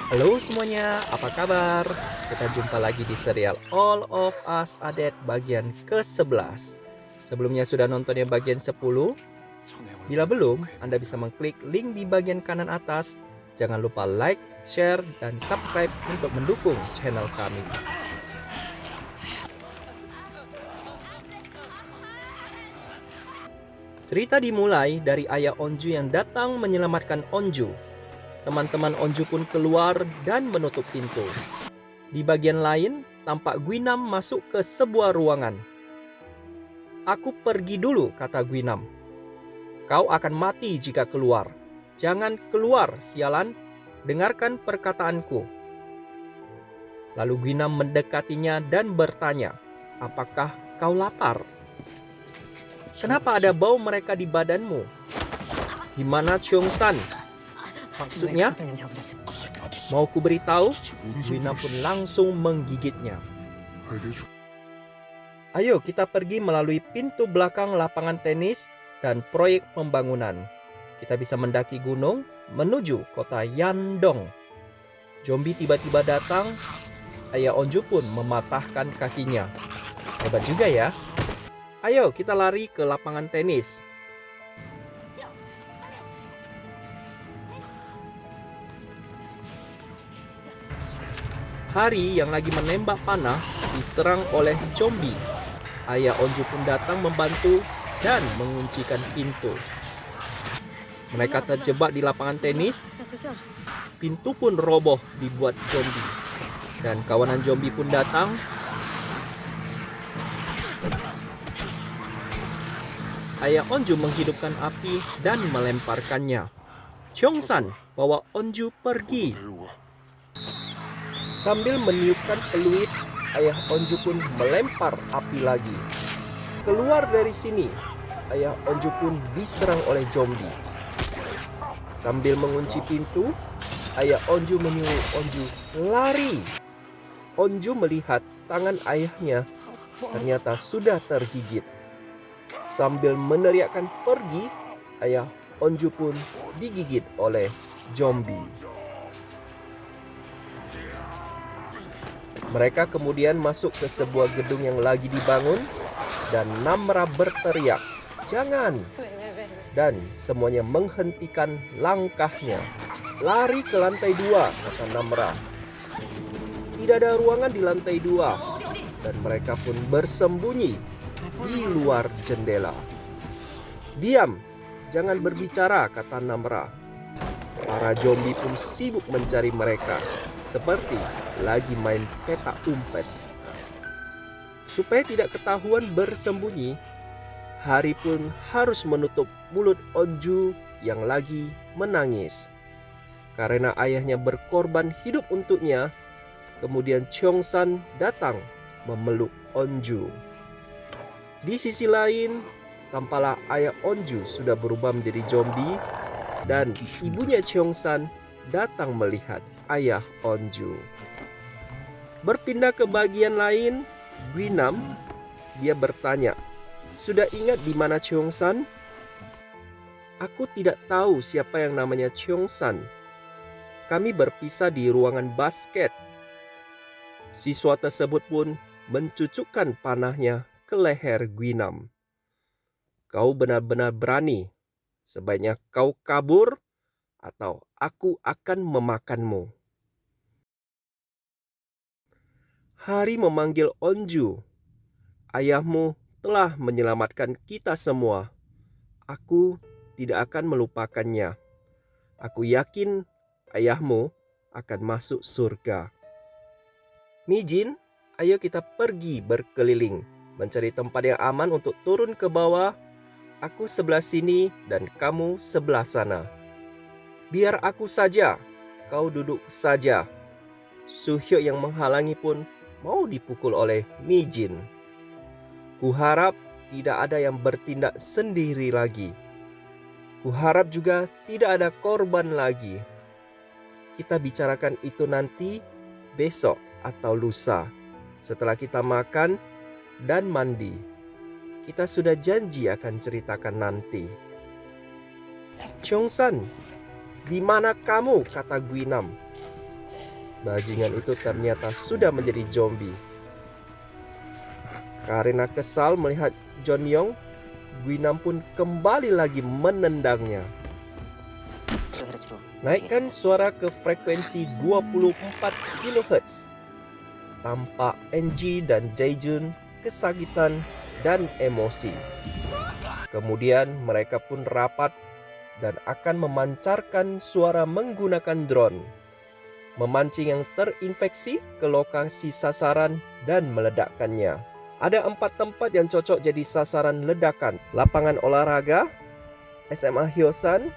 Halo semuanya, apa kabar? Kita jumpa lagi di serial All of Us Are Dead bagian ke-11. Sebelumnya sudah nonton yang bagian 10? Bila belum, Anda bisa mengklik link di bagian kanan atas. Jangan lupa like, share, dan subscribe untuk mendukung channel kami. Cerita dimulai dari ayah Onju yang datang menyelamatkan Onju. Teman-teman Onju pun keluar dan menutup pintu. Di bagian lain, tampak Guinam masuk ke sebuah ruangan. "Aku pergi dulu," kata Guinam. "Kau akan mati jika keluar. Jangan keluar, sialan. Dengarkan perkataanku." Lalu Guinam mendekatinya dan bertanya, "Apakah kau lapar? Kenapa ada bau mereka di badanmu? Di mana Cheongsan? Maksudnya, mau ku beritahu?" Guinam pun langsung menggigitnya. "Ayo kita pergi melalui pintu belakang lapangan tenis dan proyek pembangunan. Kita bisa mendaki gunung menuju kota Yandong." Zombie tiba-tiba datang. Ayah Onju pun mematahkan kakinya. Hebat juga ya. "Ayo kita lari ke lapangan tenis." Hari yang lagi menembak panah diserang oleh zombie. Ayah Onju pun datang membantu dan menguncikan pintu. Mereka terjebak di lapangan tenis. Pintu pun roboh dibuat zombie. Dan kawanan zombie pun datang. Ayah Onju menghidupkan api dan melemparkannya. Cheongsan bawa Onju pergi. Sambil meniupkan peluit, ayah Onju pun melempar api lagi. "Keluar dari sini!" Ayah Onju pun diserang oleh zombie. Sambil mengunci pintu, ayah Onju menyuruh Onju lari. Onju melihat tangan ayahnya ternyata sudah tergigit. Sambil meneriakkan pergi, ayah Onju pun digigit oleh zombie. Mereka kemudian masuk ke sebuah gedung yang lagi dibangun dan Namra berteriak, "Jangan!" Dan semuanya menghentikan langkahnya. "Lari ke lantai 2, kata Namra. Tidak ada ruangan di lantai 2, dan mereka pun bersembunyi di luar jendela. "Diam, jangan berbicara," kata Namra. Para zombie pun sibuk mencari mereka, seperti lagi main petak umpet. Supaya tidak ketahuan bersembunyi, Hari pun harus menutup mulut Onju yang lagi menangis. Karena ayahnya berkorban hidup untuknya, kemudian Cheongsan datang memeluk Onju. Di sisi lain, tampaklah ayah Onju sudah berubah menjadi zombie dan ibunya Cheongsan datang melihat ayah Onju. Berpindah ke bagian lain, Guinam, dia bertanya, "Sudah ingat di mana Cheongsan?" "Aku tidak tahu siapa yang namanya Cheongsan. Kami berpisah di ruangan basket." Siswa tersebut pun mencucukkan panahnya ke leher Guinam. "Kau benar-benar berani. Sebaiknya kau kabur atau aku akan memakanmu." Hari memanggil Onju. "Ayahmu telah menyelamatkan kita semua. Aku tidak akan melupakannya. Aku yakin ayahmu akan masuk surga. Mijin, ayo kita pergi berkeliling, mencari tempat yang aman untuk turun ke bawah. Aku sebelah sini dan kamu sebelah sana." "Biar aku saja, kau duduk saja." Suhyuk yang menghalangi pun mau dipukul oleh Mijin. "Kuharap tidak ada yang bertindak sendiri lagi. Kuharap juga tidak ada korban lagi. Kita bicarakan itu nanti, besok atau lusa, setelah kita makan dan mandi. Kita sudah janji akan ceritakan nanti." "Cheongsan, di mana kamu?" kata Guinam. Bajingan itu ternyata sudah menjadi zombie. Karena kesal melihat John Yong, Guinam pun kembali lagi menendangnya. Naikkan suara ke frekuensi 24 kHz. Tampak NG dan Jaejun kesakitan dan emosi. Kemudian mereka pun rapat dan akan memancarkan suara menggunakan drone, memancing yang terinfeksi ke lokasi sasaran dan meledakkannya. Ada 4 tempat yang cocok jadi sasaran ledakan: lapangan olahraga, SMA Hyosan,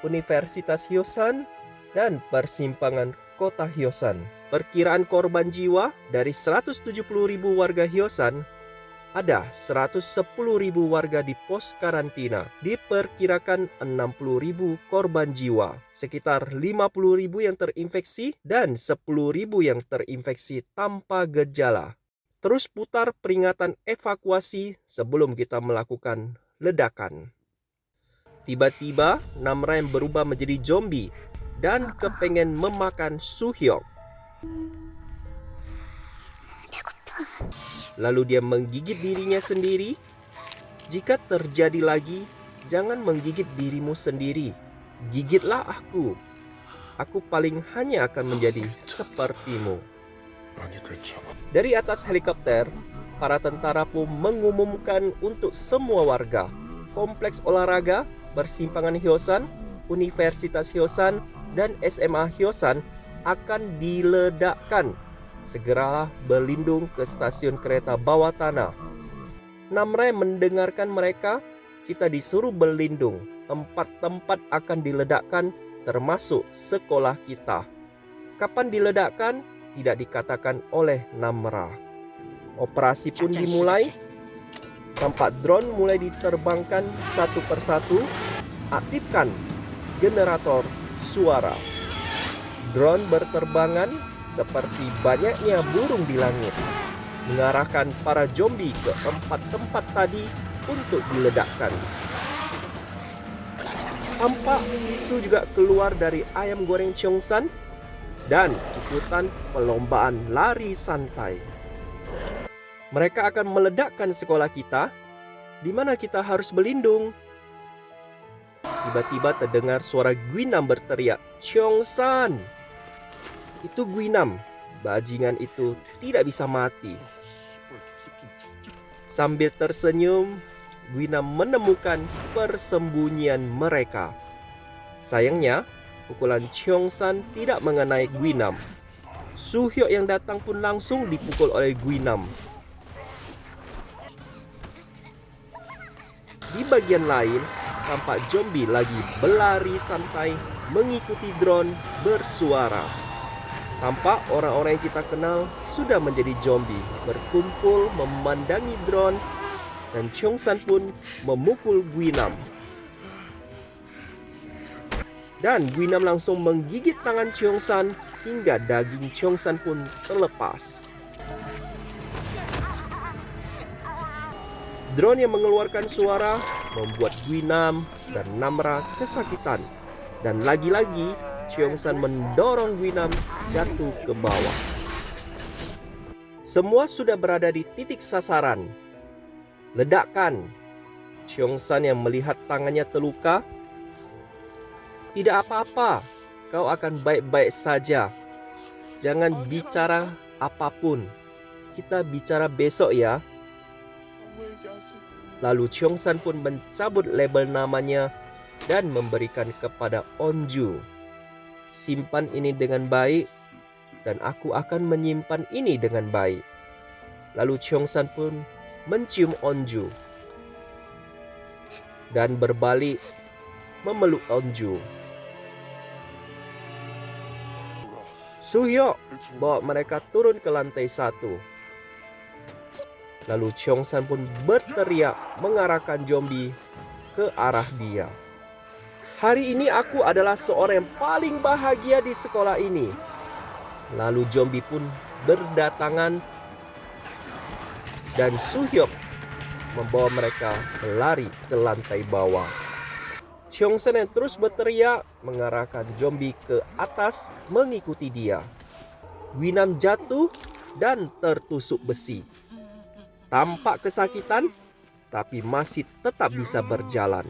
Universitas Hyosan, dan persimpangan kota Hyosan. Perkiraan korban jiwa dari 170.000 warga Hyosan, ada 110.000 warga di pos karantina. Diperkirakan 60.000 korban jiwa, sekitar 50.000 yang terinfeksi dan 10.000 yang terinfeksi tanpa gejala. Terus putar peringatan evakuasi sebelum kita melakukan ledakan. Tiba-tiba Namra yang berubah menjadi zombie dan kepengen memakan Soo-hyuk. Lalu dia menggigit dirinya sendiri. Jika terjadi lagi, jangan menggigit dirimu sendiri. Gigitlah aku. Aku paling hanya akan menjadi sepertimu. Dari atas helikopter, para tentara pun mengumumkan untuk semua warga, kompleks olahraga, persimpangan Hyosan, Universitas Hyosan, dan SMA Hyosan akan diledakkan. Segeralah berlindung ke stasiun kereta bawah tanah. Namra mendengarkan mereka. Kita disuruh berlindung. Tempat-tempat akan diledakkan, termasuk sekolah kita. Kapan diledakkan? Tidak dikatakan oleh Namra. Operasi pun dimulai. Tampak drone mulai diterbangkan satu persatu. Aktifkan generator suara. Drone berterbangan seperti banyaknya burung di langit, mengarahkan para zombie ke 4 tempat tadi untuk diledakkan. Tampak isu juga keluar dari ayam goreng Cheongsan dan ikutan perlombaan lari santai. Mereka akan meledakkan sekolah kita, di mana kita harus berlindung. Tiba-tiba terdengar suara Guinam berteriak, "Cheongsan!" Itu Guinam. Bajingan itu tidak bisa mati. Sambil tersenyum, Guinam menemukan persembunyian mereka. Sayangnya, pukulan Cheongsan tidak mengenai Guinam. Soo-hyuk yang datang pun langsung dipukul oleh Guinam. Di bagian lain, tampak zombie lagi berlari santai mengikuti drone bersuara. Tampak orang-orang yang kita kenal sudah menjadi zombie, berkumpul memandangi drone, dan Cheongsan pun memukul Guinam. Dan Guinam langsung menggigit tangan Cheongsan hingga daging Cheongsan pun terlepas. Drone yang mengeluarkan suara membuat Guinam dan Namra kesakitan. Dan lagi-lagi Cheongsan mendorong Guinam jatuh ke bawah. Semua sudah berada di titik sasaran. Ledakan. Cheongsan yang melihat tangannya terluka. Tidak apa-apa, kau akan baik-baik saja. Jangan bicara apapun. Kita bicara besok ya. Lalu Cheongsan pun mencabut label namanya dan memberikan kepada Onju. Simpan ini dengan baik, dan aku akan menyimpan ini dengan baik. Lalu Cheongsan pun mencium Onju dan berbalik memeluk Onju. Soo-hyuk, bawa mereka turun ke lantai 1. Lalu Cheongsan pun berteriak mengarahkan zombie ke arah dia. Hari ini aku adalah seorang yang paling bahagia di sekolah ini. Lalu zombie pun berdatangan dan Soo-hyuk membawa mereka lari ke lantai bawah. Cheongsan yang terus berteriak mengarahkan zombie ke atas mengikuti dia. Guinam jatuh dan tertusuk besi. Tampak kesakitan, tapi masih tetap bisa berjalan.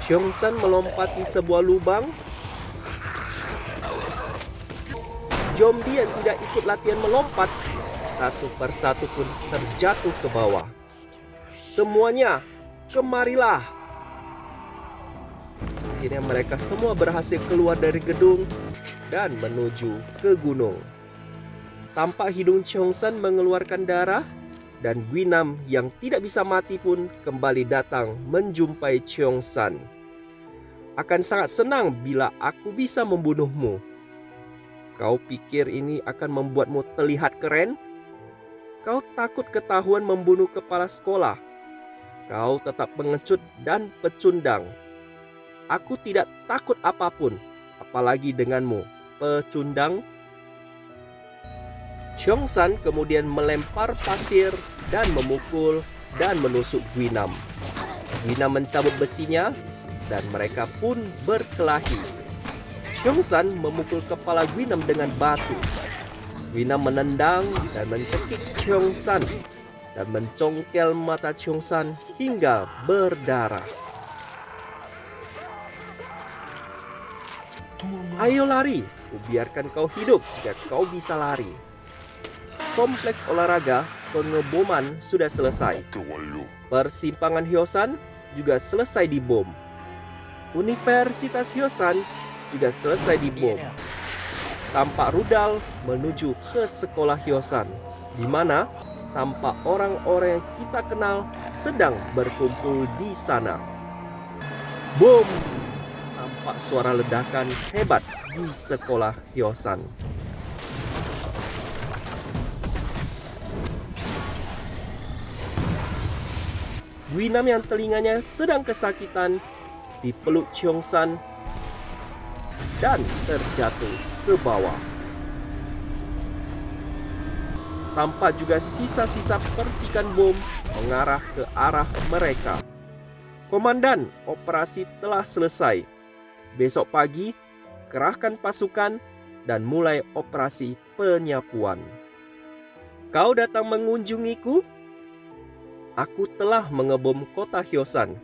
Cheongsan melompati sebuah lubang. Zombie yang tidak ikut latihan melompat, satu persatu pun terjatuh ke bawah. Semuanya, kemarilah! Akhirnya mereka semua berhasil keluar dari gedung dan menuju ke gunung. Tampak hidung Cheongsan mengeluarkan darah, dan Guinam yang tidak bisa mati pun kembali datang menjumpai Cheongsan. Akan sangat senang bila aku bisa membunuhmu. Kau pikir ini akan membuatmu terlihat keren? Kau takut ketahuan membunuh kepala sekolah. Kau tetap pengecut dan pecundang. Aku tidak takut apapun, apalagi denganmu, pecundang. Cheongsan kemudian melempar pasir dan memukul dan menusuk Guinam. Guinam mencabut besinya dan mereka pun berkelahi. Cheongsan memukul kepala Guinam dengan batu. Guinam menendang dan mencekik Cheongsan dan mencongkel mata Cheongsan hingga berdarah. Ayo lari, kubiarkan kau hidup jika kau bisa lari. Kompleks olahraga pengeboman sudah selesai. Persimpangan Hyosan juga selesai dibom. Universitas Hyosan juga selesai dibom. Tampak rudal menuju ke sekolah Hyosan, di mana tampak orang-orang yang kita kenal sedang berkumpul di sana. Bom! Tampak suara ledakan hebat di sekolah Hyosan. Guinam yang telinganya sedang kesakitan dipeluk Cheongsan dan terjatuh ke bawah. Tampak juga sisa-sisa percikan bom mengarah ke arah mereka. Komandan, operasi telah selesai. Besok pagi, kerahkan pasukan dan mulai operasi penyapuan. Kau datang mengunjungiku? Aku telah mengebom kota Hyosan.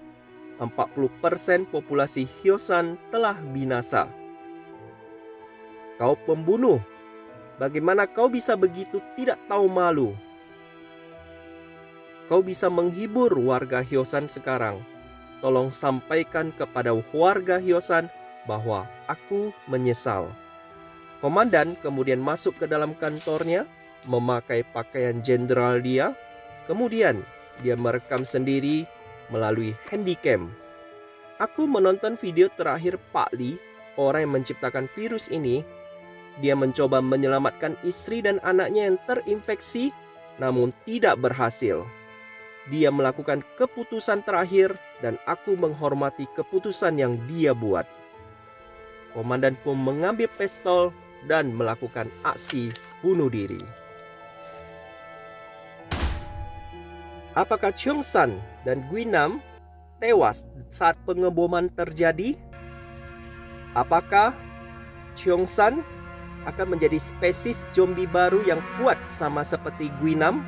40% populasi Hyosan telah binasa. Kau pembunuh. Bagaimana kau bisa begitu tidak tahu malu? Kau bisa menghibur warga Hyosan sekarang. Tolong sampaikan kepada warga Hyosan bahwa aku menyesal. Komandan kemudian masuk ke dalam kantornya, memakai pakaian jenderal dia. Kemudian dia merekam sendiri melalui handycam. Aku menonton video terakhir Pak Lee, orang yang menciptakan virus ini. Dia mencoba menyelamatkan istri dan anaknya yang terinfeksi, namun tidak berhasil. Dia melakukan keputusan terakhir dan aku menghormati keputusan yang dia buat. Komandan pun mengambil pistol dan melakukan aksi bunuh diri. Apakah Cheongsan dan Guinam tewas saat pengeboman terjadi? Apakah Cheongsan akan menjadi spesies zombie baru yang kuat sama seperti Guinam?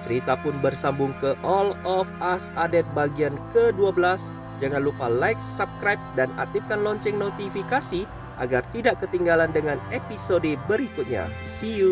Cerita pun bersambung ke All of Us Undead bagian ke-12. Jangan lupa like, subscribe, dan aktifkan lonceng notifikasi agar tidak ketinggalan dengan episode berikutnya. See you!